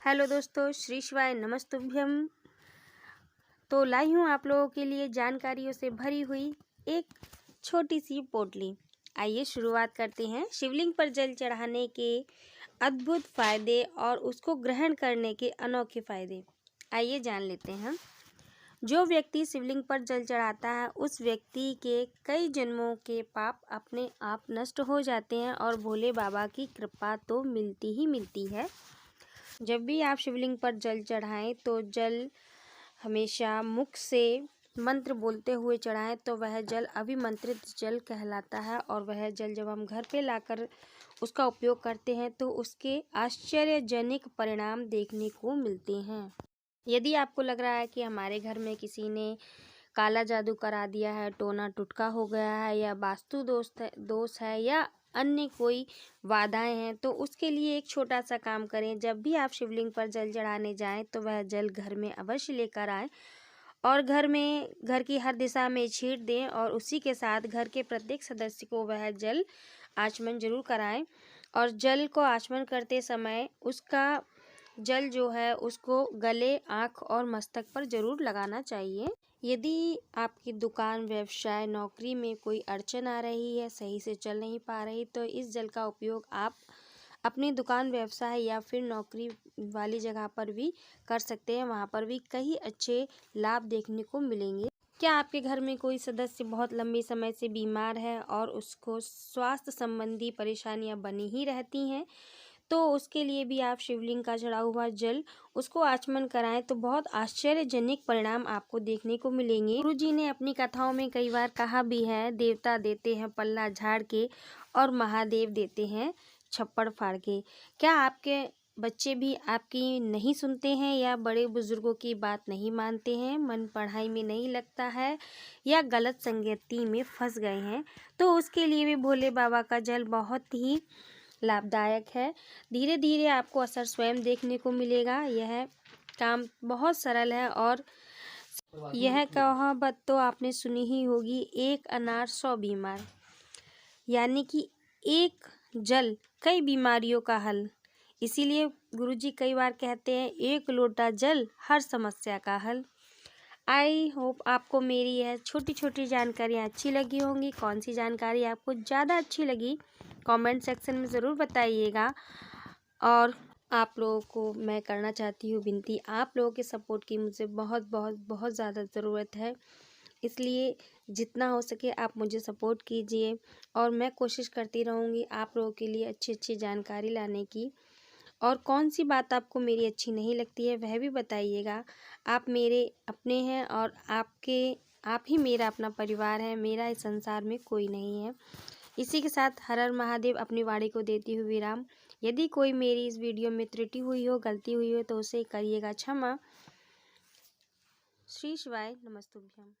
Hello दोस्तों, श्री शिवाय नमस्तुभ्यम। तो लाई हूँ आप लोगों के लिए जानकारियों से भरी हुई एक छोटी सी पोटली। आइए शुरुआत करते हैं। शिवलिंग पर जल चढ़ाने के अद्भुत फायदे और उसको ग्रहण करने के अनोखे फायदे आइए जान लेते हैं। जो व्यक्ति शिवलिंग पर जल चढ़ाता है उस व्यक्ति के कई जन्मों के पाप अपने आप नष्ट हो जाते हैं और भोले बाबा की कृपा तो मिलती ही मिलती है। जब भी आप शिवलिंग पर जल चढ़ाएं तो जल हमेशा मुख से मंत्र बोलते हुए चढ़ाएं तो वह जल अभिमंत्रित जल कहलाता है। और वह जल जब हम घर पे लाकर उसका उपयोग करते हैं तो उसके आश्चर्यजनक परिणाम देखने को मिलते हैं। यदि आपको लग रहा है कि हमारे घर में किसी ने काला जादू करा दिया है, टोना टुटका हो गया है या वास्तु दोष है या अन्य कोई बाधाएं हैं, तो उसके लिए एक छोटा सा काम करें। जब भी आप शिवलिंग पर जल चढ़ाने जाएं तो वह जल घर में अवश्य लेकर आएं और घर की हर दिशा में छींट दें और उसी के साथ घर के प्रत्येक सदस्य को वह जल आचमन जरूर कराएं। और जल को आचमन करते समय उसका जल जो है उसको गले, आँख और मस्तक पर जरूर लगाना चाहिए। यदि आपकी दुकान, व्यवसाय, नौकरी में कोई अड़चन आ रही है, सही से चल नहीं पा रही, तो इस जल का उपयोग आप अपनी दुकान, व्यवसाय या फिर नौकरी वाली जगह पर भी कर सकते हैं। वहाँ पर भी कई अच्छे लाभ देखने को मिलेंगे। क्या आपके घर में कोई सदस्य बहुत लंबे समय से बीमार है और उसको स्वास्थ्य संबंधी परेशानियां बनी ही रहती हैं, तो उसके लिए भी आप शिवलिंग का चढ़ा हुआ जल उसको आचमन कराएं तो बहुत आश्चर्यजनक परिणाम आपको देखने को मिलेंगे। गुरुजी ने अपनी कथाओं में कई बार कहा भी है, देवता देते हैं पल्ला झाड़ के और महादेव देते हैं छप्पड़ फाड़ के। क्या आपके बच्चे भी आपकी नहीं सुनते हैं या बड़े बुजुर्गों की बात नहीं मानते हैं, मन पढ़ाई में नहीं लगता है या गलत संगति में फंस गए हैं, तो उसके लिए भी भोले बाबा का जल बहुत ही लाभदायक है। धीरे धीरे आपको असर स्वयं देखने को मिलेगा। यह काम बहुत सरल है और यह कहावत तो आपने सुनी ही होगी, एक अनार 100 बीमार, यानी कि एक जल कई बीमारियों का हल। इसीलिए गुरुजी कई बार कहते हैं, एक लोटा जल हर समस्या का हल। आई होप आपको मेरी यह छोटी छोटी जानकारियाँ अच्छी लगी होंगी। कौन सी जानकारी आपको ज़्यादा अच्छी लगी कमेंट सेक्शन में ज़रूर बताइएगा। और आप लोगों को मैं करना चाहती हूँ विनती, आप लोगों के सपोर्ट की मुझे बहुत बहुत बहुत ज़्यादा ज़रूरत है। इसलिए जितना हो सके आप मुझे सपोर्ट कीजिए और मैं कोशिश करती रहूँगी आप लोगों के लिए अच्छी अच्छी जानकारी लाने की। और कौन सी बात आपको मेरी अच्छी नहीं लगती है वह भी बताइएगा। आप मेरे अपने हैं और आप ही मेरा अपना परिवार है। मेरा इस संसार में कोई नहीं है। इसी के साथ हर हर महादेव अपनी वाणी को देती हुई विराम। यदि कोई मेरी इस वीडियो में त्रुटि हुई हो, गलती हुई हो तो उसे करिएगा क्षमा। श्री शिवाय नमस्तुभ्यम।